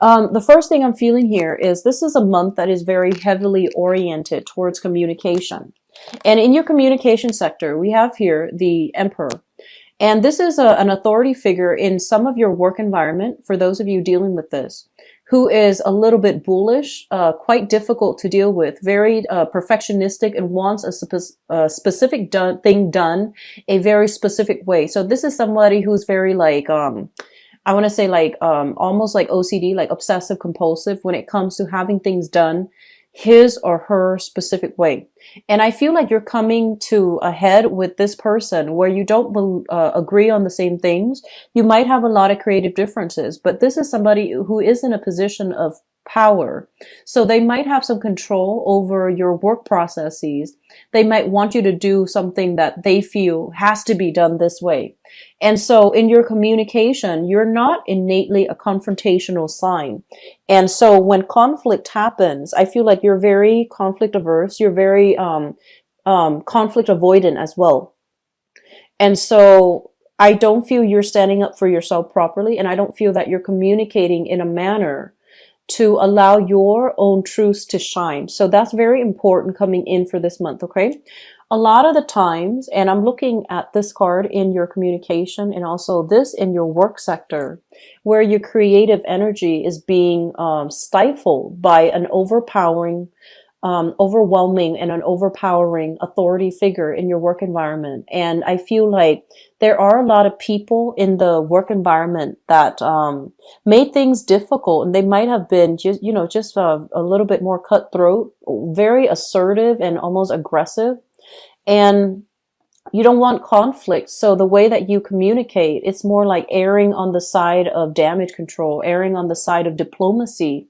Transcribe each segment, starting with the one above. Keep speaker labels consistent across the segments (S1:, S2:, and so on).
S1: The first thing I'm feeling here is this is a month that is very heavily oriented towards communication. And in your communication sector, we have here the Emperor. And this is an authority figure in some of your work environment, for those of you dealing with this, who is a little bit bullish, quite difficult to deal with, very perfectionistic, and wants a specific thing done a very specific way. So this is somebody who's very like, I want to say like almost like OCD, like obsessive compulsive when it comes to having things done his or her specific way. And I feel like you're coming to a head with this person where you don't agree on the same things. You might have a lot of creative differences, but this is somebody who is in a position of power. So they might have some control over your work processes. They might want you to do something that they feel has to be done this way. And so in your communication, you're not innately a confrontational sign. And so when conflict happens, I feel like you're very conflict averse. You're very conflict avoidant as well. And so I don't feel you're standing up for yourself properly. And I don't feel that you're communicating in a manner to allow your own truths to shine. So that's very important coming in for this month, okay? A lot of the times, and I'm looking at this card in your communication and also this in your work sector, where your creative energy is being stifled by an overwhelming and an overpowering authority figure in your work environment. And I feel like there are a lot of people in the work environment that made things difficult, and they might have been just, just a little bit more cutthroat, very assertive and almost aggressive. And you don't want conflict. So the way that you communicate, it's more like erring on the side of damage control, erring on the side of diplomacy.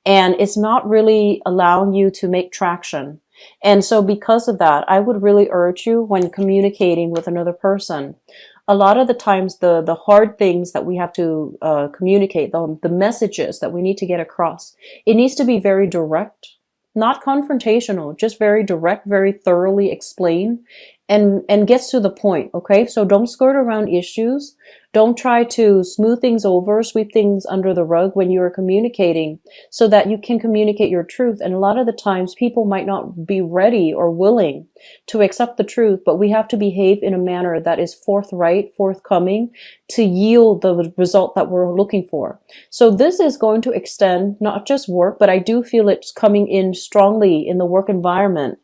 S1: And it's not really allowing you to make traction. And so because of that, I would really urge you when communicating with another person, a lot of the times the hard things that we have to communicate, the messages that we need to get across, it needs to be very direct, not confrontational, just very direct, very thoroughly explain and gets to the point. Okay. So don't skirt around issues. Don't try to smooth things over, sweep things under the rug when you are communicating, so that you can communicate your truth. And a lot of the times people might not be ready or willing to accept the truth, but we have to behave in a manner that is forthright, forthcoming, to yield the result that we're looking for. So this is going to extend not just work, but I do feel it's coming in strongly in the work environment,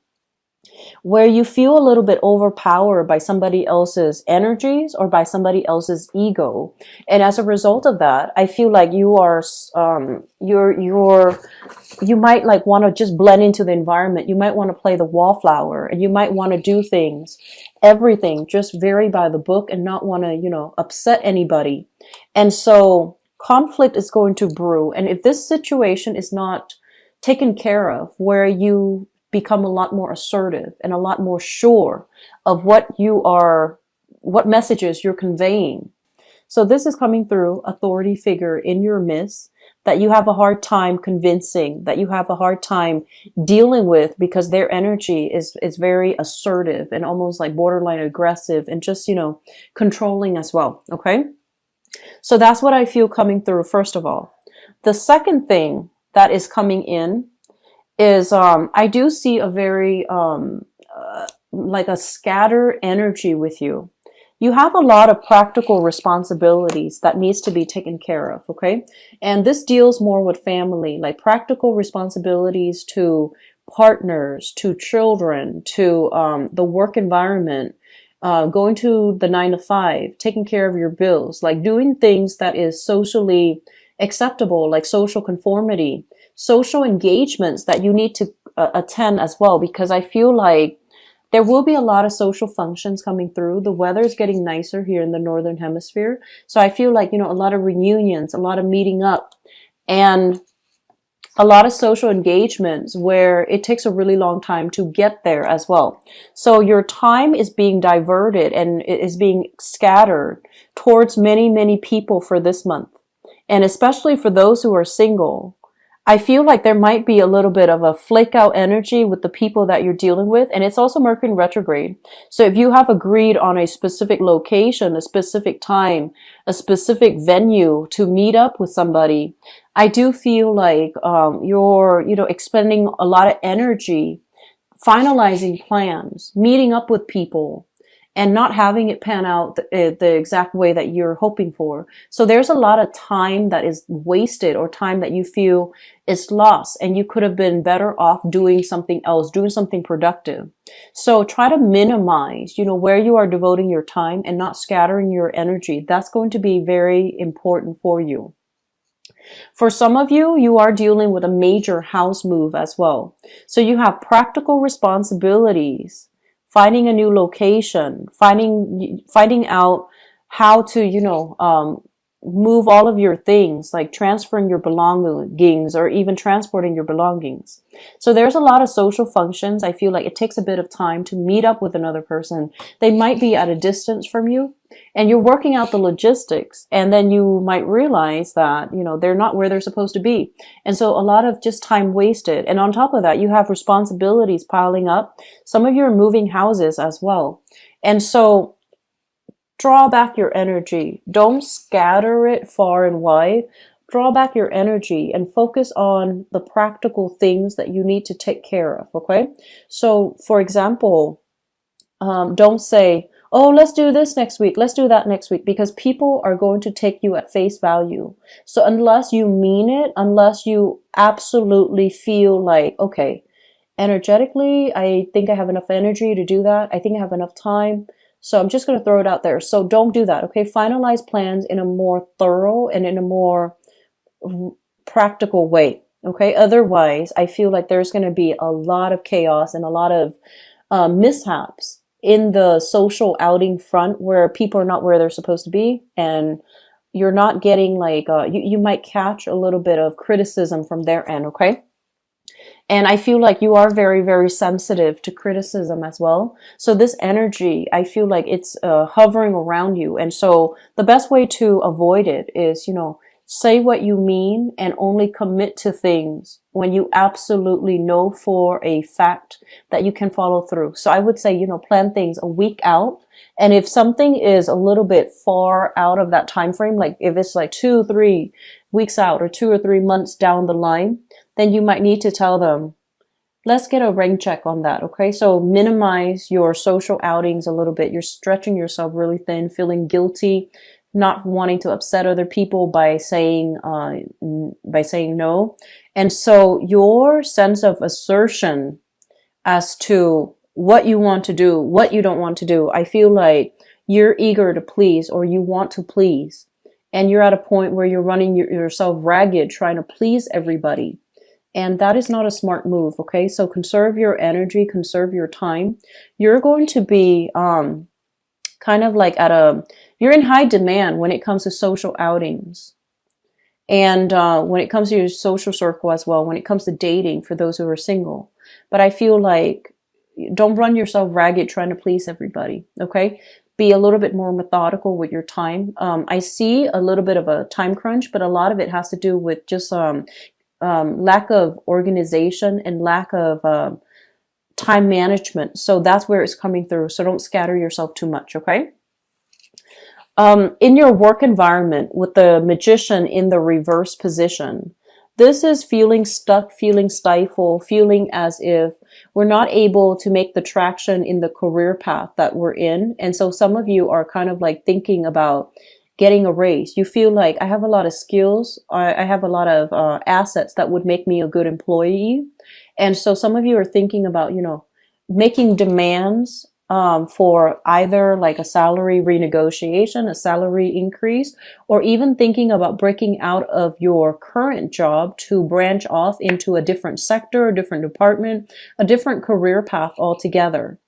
S1: where you feel a little bit overpowered by somebody else's energies or by somebody else's ego. And as a result of that, I feel like you are, you might like want to just blend into the environment. You might want to play the wallflower, and you might want to do things, everything just very by the book, and not want to, upset anybody. And so conflict is going to brew. And if this situation is not taken care of, where you become a lot more assertive and a lot more sure of what messages you're conveying. So this is coming through authority figure in your midst that you have a hard time convincing, that you have a hard time dealing with, because their energy is very assertive and almost like borderline aggressive and just, controlling as well. Okay. So that's what I feel coming through, first of all. The second thing that is coming in is I do see a very like a scattered energy with you. You have a lot of practical responsibilities that needs to be taken care of, okay? And this deals more with family, like practical responsibilities to partners, to children, to the work environment, going to the 9 to 5, taking care of your bills, like doing things that is socially acceptable, like social conformity, social engagements that you need to attend as well, because I feel like there will be a lot of social functions coming through. The weather is getting nicer here in the Northern Hemisphere. So I feel like, a lot of reunions, a lot of meeting up, and a lot of social engagements where it takes a really long time to get there as well. So your time is being diverted and it is being scattered towards many, many people for this month. And especially for those who are single, I feel like there might be a little bit of a flake out energy with the people that you're dealing with. And it's also Mercury in retrograde. So if you have agreed on a specific location, a specific time, a specific venue to meet up with somebody, I do feel like you're, expending a lot of energy finalizing plans, meeting up with people, and not having it pan out the exact way that you're hoping for. So there's a lot of time that is wasted, or time that you feel is lost, and you could have been better off doing something else, doing something productive. So try to minimize, where you are devoting your time and not scattering your energy. That's going to be very important for you. For some of you, you are dealing with a major house move as well. So you have practical responsibilities, finding a new location, finding out how to, move all of your things, like transferring your belongings or even transporting your belongings. So there's a lot of social functions. I feel like it takes a bit of time to meet up with another person. They might be at a distance from you, and you're working out the logistics, and then you might realize that, they're not where they're supposed to be. And so a lot of just time wasted. And on top of that, you have responsibilities piling up. Some of you are moving houses as well. And so draw back your energy. Don't scatter it far and wide. Draw back your energy and focus on the practical things that you need to take care of. Okay. So for example, don't say, oh, let's do this next week, let's do that next week, because people are going to take you at face value. So unless you mean it, unless you absolutely feel like, okay, energetically, I think I have enough energy to do that, I think I have enough time, so I'm just going to throw it out there. So don't do that. Okay. Finalize plans in a more thorough and in a more practical way. Okay. Otherwise, I feel like there's going to be a lot of chaos and a lot of mishaps in the social outing front, where people are not where they're supposed to be, and you're not getting like, you might catch a little bit of criticism from their end. Okay. And I feel like you are very, very sensitive to criticism as well. So this energy, I feel like it's hovering around you. And so the best way to avoid it is, say what you mean and only commit to things when you absolutely know for a fact that you can follow through. So I would say, plan things a week out. And if something is a little bit far out of that time frame, like if it's like 2-3 weeks out or 2 or 3 months down the line, then you might need to tell them, let's get a rain check on that. Okay. So minimize your social outings a little bit. You're stretching yourself really thin, feeling guilty, not wanting to upset other people by saying no. And so your sense of assertion as to what you want to do, what you don't want to do, I feel like you're eager to please, or you want to please. And you're at a point where you're running yourself ragged, trying to please everybody. And that is not a smart move. Okay. So conserve your energy, conserve your time. You're going to be, kind of like you're in high demand when it comes to social outings. And when it comes to your social circle as well, when it comes to dating for those who are single. But I feel like don't run yourself ragged trying to please everybody. Okay. Be a little bit more methodical with your time. I see a little bit of a time crunch, but a lot of it has to do with just lack of organization and lack of time management. So that's where it's coming through. So don't scatter yourself too much. Okay. In your work environment with the Magician in the reverse position, this is feeling stuck, feeling stifled, feeling as if we're not able to make the traction in the career path that we're in. And so some of you are kind of like thinking about getting a raise. You feel like, I have a lot of skills, I have a lot of assets that would make me a good employee. And so some of you are thinking about, making demands for either like a salary renegotiation, a salary increase, or even thinking about breaking out of your current job to branch off into a different sector, a different department, a different career path altogether.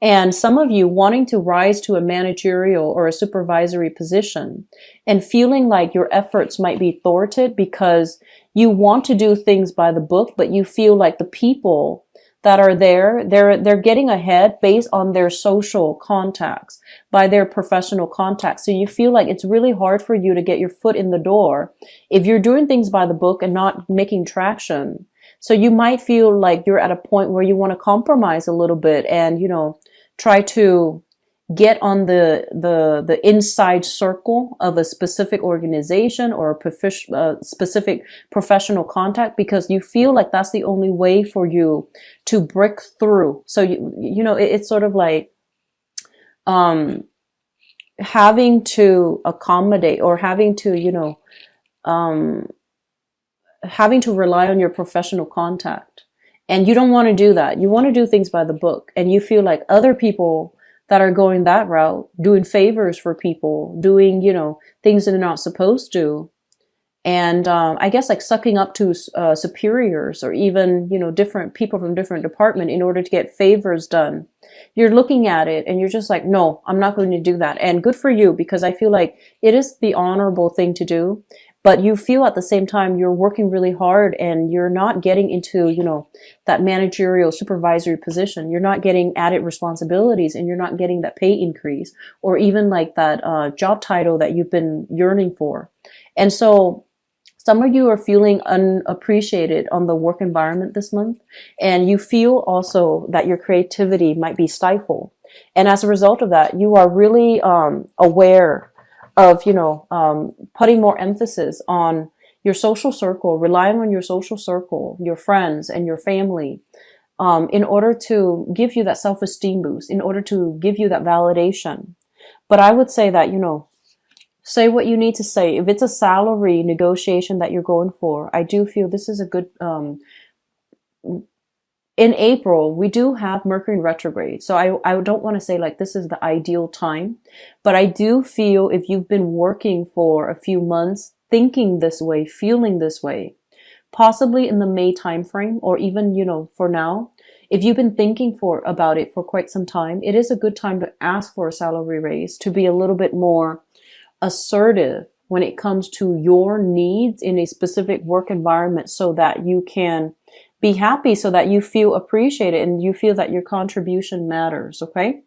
S1: And some of you wanting to rise to a managerial or a supervisory position and feeling like your efforts might be thwarted because you want to do things by the book, but you feel like the people that are there, they're getting ahead based on their social contacts, by their professional contacts. So you feel like it's really hard for you to get your foot in the door if you're doing things by the book and not making traction. So you might feel like you're at a point where you want to compromise a little bit and, try to get on the inside circle of a specific organization or a specific professional contact, because you feel like that's the only way for you to break through. So it's sort of like having to accommodate, or having to having to rely on your professional contact. And you don't want to do that. You want to do things by the book, and you feel like other people that are going that route, doing favors for people, doing, things that they're not supposed to. And I guess like sucking up to superiors, or even, different people from different department in order to get favors done. You're looking at it and you're just like, no, I'm not going to do that. And good for you, because I feel like it is the honorable thing to do. But you feel at the same time you're working really hard and you're not getting into, that managerial supervisory position. You're not getting added responsibilities, and you're not getting that pay increase, or even like that job title that you've been yearning for. And so some of you are feeling unappreciated on the work environment this month, and you feel also that your creativity might be stifled. And as a result of that, you are really aware of, putting more emphasis on your social circle, relying on your social circle, your friends and your family, in order to give you that self-esteem boost, in order to give you that validation. But I would say that, say what you need to say. If it's a salary negotiation that you're going for, I do feel this is a good, in April, we do have Mercury in retrograde. So I don't want to say like this is the ideal time, but I do feel if you've been working for a few months, thinking this way, feeling this way, possibly in the May timeframe, or even, for now, if you've been thinking about it for quite some time, it is a good time to ask for a salary raise, to be a little bit more assertive when it comes to your needs in a specific work environment, so that you can be happy, so that you feel appreciated and you feel that your contribution matters. Okay.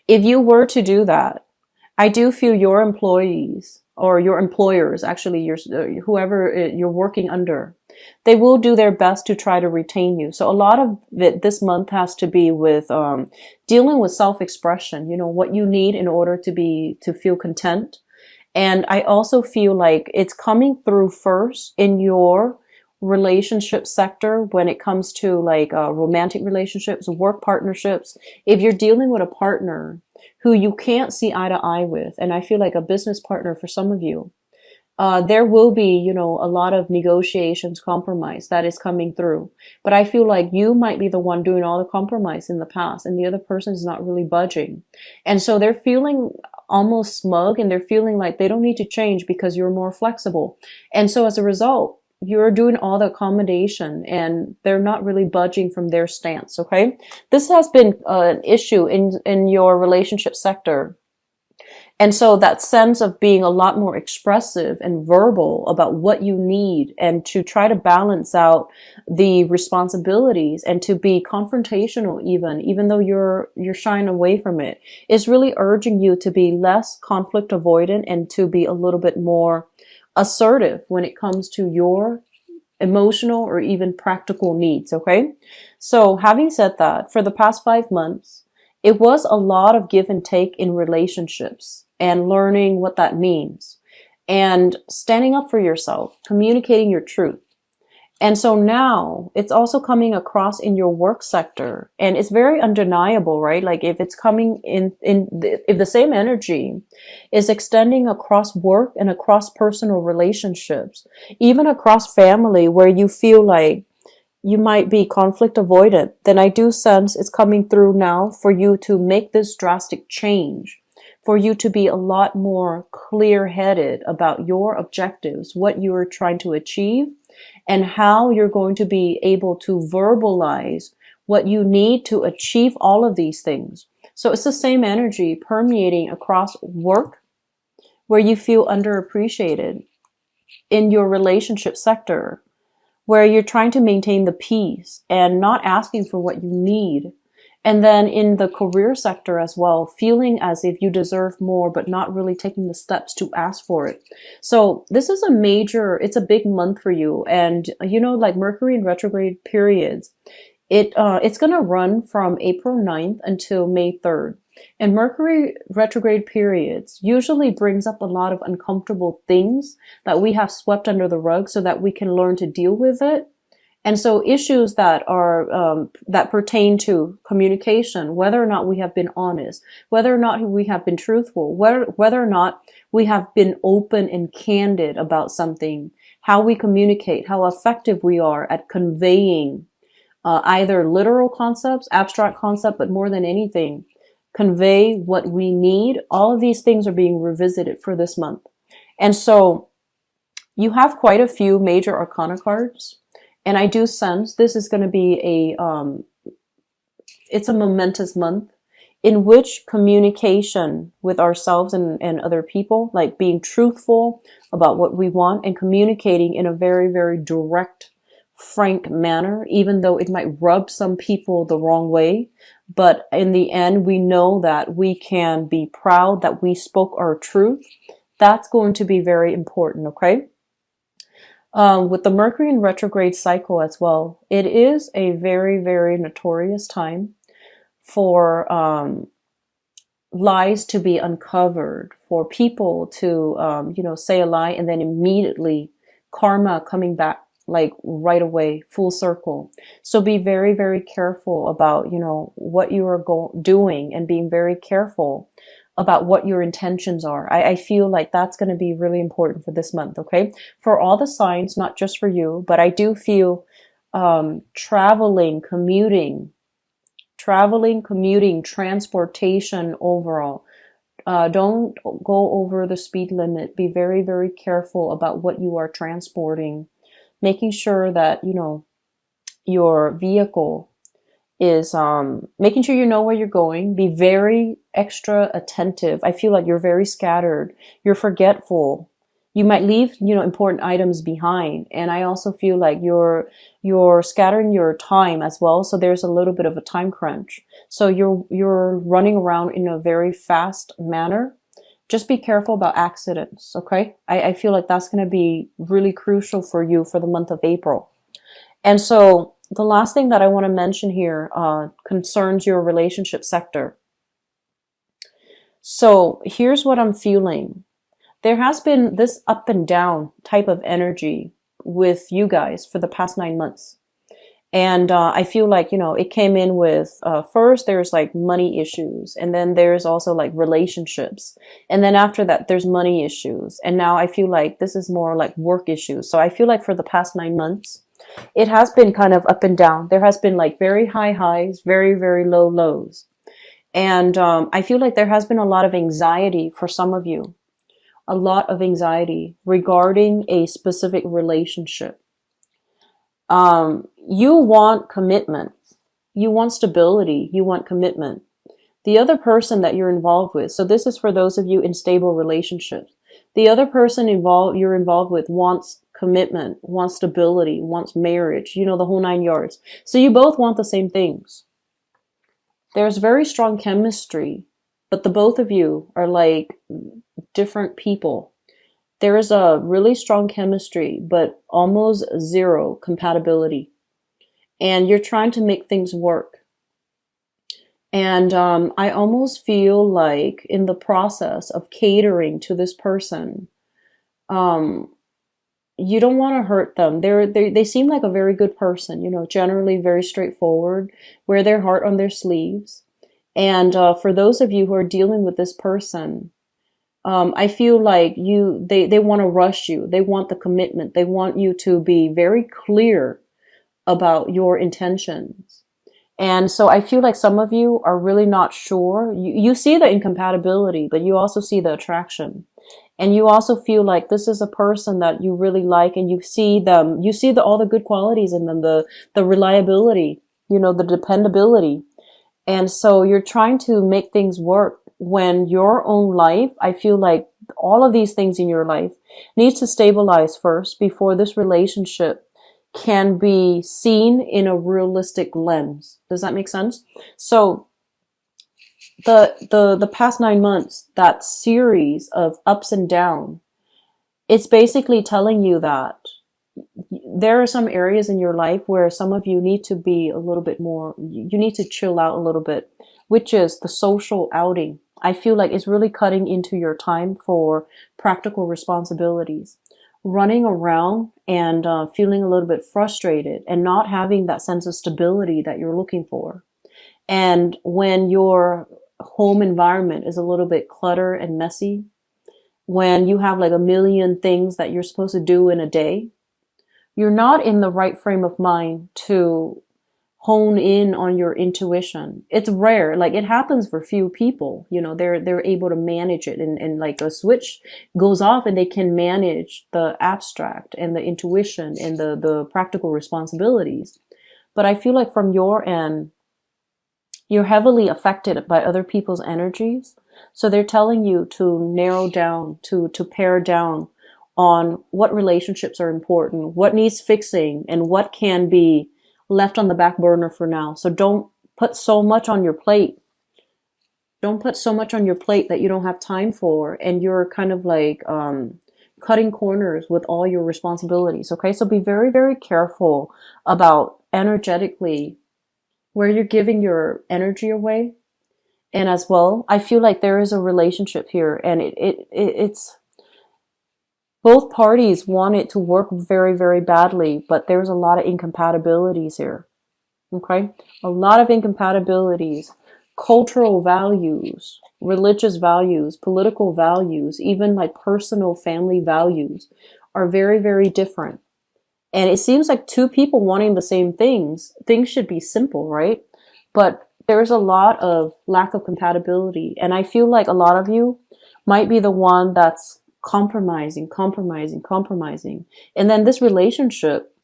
S1: If you were to do that, I do feel your employees, or your employers, actually whoever you're working under, they will do their best to try to retain you. So a lot of it this month has to be with dealing with self-expression, what you need in order to feel content. And I also feel like it's coming through first in your relationship sector when it comes to like romantic relationships, work partnerships. If you're dealing with a partner who you can't see eye to eye with, and I feel like a business partner for some of you, there will be, a lot of negotiations, compromise that is coming through. But I feel like you might be the one doing all the compromise in the past, and the other person is not really budging. And so they're feeling almost smug, and they're feeling like they don't need to change because you're more flexible. And so as a result, you're doing all the accommodation and they're not really budging from their stance. Okay. This has been an issue in your relationship sector. And so that sense of being a lot more expressive and verbal about what you need, and to try to balance out the responsibilities, and to be confrontational even though you're shying away from it, is really urging you to be less conflict avoidant and to be a little bit more assertive when it comes to your emotional or even practical needs. Okay. So having said that, for the past 5 months, it was a lot of give and take in relationships, and learning what that means, and standing up for yourself, communicating your truth. And so now it's also coming across in your work sector, and it's very undeniable, right? Like if it's coming if the same energy is extending across work and across personal relationships, even across family, where you feel like you might be conflict avoidant, then I do sense it's coming through now for you to make this drastic change, for you to be a lot more clear-headed about your objectives, what you are trying to achieve, and how you're going to be able to verbalize what you need to achieve all of these things. So it's the same energy permeating across work, where you feel underappreciated, in your relationship sector, where you're trying to maintain the peace and not asking for what you need. And then in the career sector as well, feeling as if you deserve more, but not really taking the steps to ask for it. So this is it's a big month for you. And like Mercury in retrograde periods, it's going to run from April 9th until May 3rd. And Mercury retrograde periods usually brings up a lot of uncomfortable things that we have swept under the rug so that we can learn to deal with it. And so issues that are that pertain to communication, whether or not we have been honest, whether or not we have been truthful, whether or not we have been open and candid about something, how we communicate, how effective we are at conveying either literal concepts, abstract concept, but more than anything, convey what we need. All of these things are being revisited for this month. And so you have quite a few major arcana cards. And I do sense this is going to be it's a momentous month in which communication with ourselves and other people, like being truthful about what we want and communicating in a very, very direct, frank manner, even though it might rub some people the wrong way. But in the end, we know that we can be proud that we spoke our truth. That's going to be very important, okay? With the Mercury in retrograde cycle as well, it is a very, very notorious time for lies to be uncovered, for people to, say a lie and then immediately karma coming back like right away, full circle. So be very, very careful about, what you are doing and being very careful about what your intentions are. I feel like that's going to be really important for this month, okay? For all the signs, not just for you, but I do feel traveling, commuting, transportation overall. Don't go over the speed limit. Be very, very careful about what you are transporting, making sure that, your vehicle is making sure you know where you're going. Be very extra attentive. I feel like you're very scattered. You're forgetful. You might leave, important items behind. And I also feel like you're scattering your time as well. So there's a little bit of a time crunch. So you're running around in a very fast manner. Just be careful about accidents, okay? I feel like that's going to be really crucial for you for the month of April. And so the last thing that I want to mention here concerns your relationship sector. So here's what I'm feeling. There has been this up and down type of energy with you guys for the past 9 months. And I feel like, it came in with, first there's like money issues, and then there's also like relationships. And then after that, there's money issues. And now I feel like this is more like work issues. So I feel like for the past 9 months, it has been kind of up and down. There has been like very high highs, very, very low lows. And I feel like there has been a lot of anxiety for some of you. A lot of anxiety regarding a specific relationship. You want commitment. You want stability. You want commitment. The other person that you're involved with, so this is for those of you in stable relationships. The other person you're involved with wants commitment, wants stability, wants marriage, the whole 9 yards. So you both want the same things. There's very strong chemistry, but the both of you are like different people. There is a really strong chemistry, but almost zero compatibility. And you're trying to make things work. And I almost feel like in the process of catering to this person, you don't want to hurt them. They seem like a very good person, generally very straightforward, wear their heart on their sleeves. And for those of you who are dealing with this person, I feel like they want to rush you. They want the commitment. They want you to be very clear about your intentions. And so I feel like some of you are really not sure. You see the incompatibility, but you also see the attraction. And you also feel like this is a person that you really like, and you see all the good qualities in them, the reliability, the dependability. And so you're trying to make things work when your own life, I feel like all of these things in your life needs to stabilize first before this relationship can be seen in a realistic lens. Does that make sense? So the past 9 months, that series of ups and downs, it's basically telling you that there are some areas in your life where some of you need to be a little bit more, you need to chill out a little bit, which is the social outing. I feel like it's really cutting into your time for practical responsibilities. Running around and feeling a little bit frustrated and not having that sense of stability that you're looking for. And when your home environment is a little bit clutter and messy, when you have like a million things that you're supposed to do in a day, you're not in the right frame of mind to hone in on your intuition. It's rare. Like it happens for few people, you know, they're able to manage it, and like a switch goes off and they can manage the abstract and the intuition and the practical responsibilities. But I feel like from your end, you're heavily affected by other people's energies. So they're telling you to narrow down, to pare down on what relationships are important, what needs fixing, and what can be left on the back burner for now. So don't put so much on your plate. Don't put so much on your plate that you don't have time for, and you're kind of like cutting corners with all your responsibilities. Okay, so be very, very careful about energetically where you're giving your energy away. And as well, I feel like there is a relationship here, and it's both parties want it to work very, very badly, but there's a lot of incompatibilities here. Okay? A lot of incompatibilities, cultural values, religious values, political values, even like personal family values are very, very different. And it seems like two people wanting the same things should be simple, right? But there's a lot of lack of compatibility. And I feel like a lot of you might be the one that's compromising, compromising, compromising. And then this relationship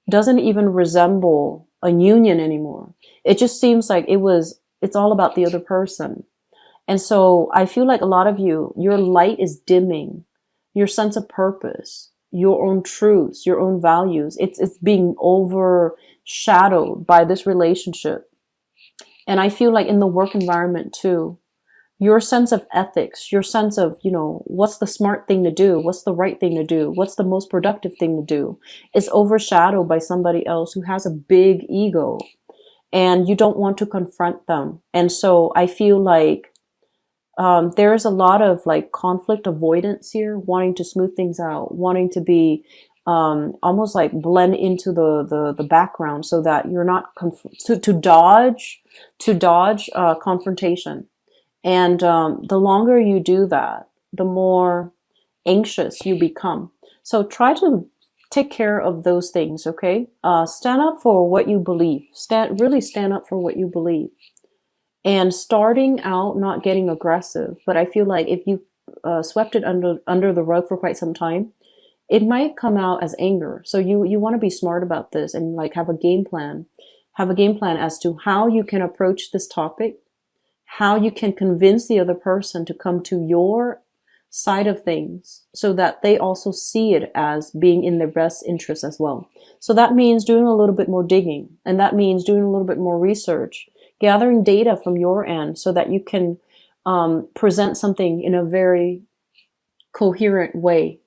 S1: doesn't even resemble a union anymore. It just seems like it's all about the other person. And so I feel like a lot of you, your light is dimming, your sense of purpose, your own truths, your own values. It's being overshadowed by this relationship. And I feel like in the work environment too, your sense of ethics, your sense of, what's the smart thing to do? What's the right thing to do? What's the most productive thing to do? Is overshadowed by somebody else who has a big ego, and you don't want to confront them. And so I feel like there is a lot of like conflict avoidance here, wanting to smooth things out, wanting to be almost like blend into the background so that you're not to dodge confrontation. And the longer you do that, the more anxious you become. So try to take care of those things, okay? Stand up for what you believe. Really stand up for what you believe. And starting out, not getting aggressive. But I feel like if you swept it under the rug for quite some time, it might come out as anger. So you want to be smart about this and like have a game plan. Have a game plan as to how you can approach this topic, how you can convince the other person to come to your side of things so that they also see it as being in their best interest as well. So that means doing a little bit more digging, and that means doing a little bit more research, gathering data from your end so that you can present something in a very coherent way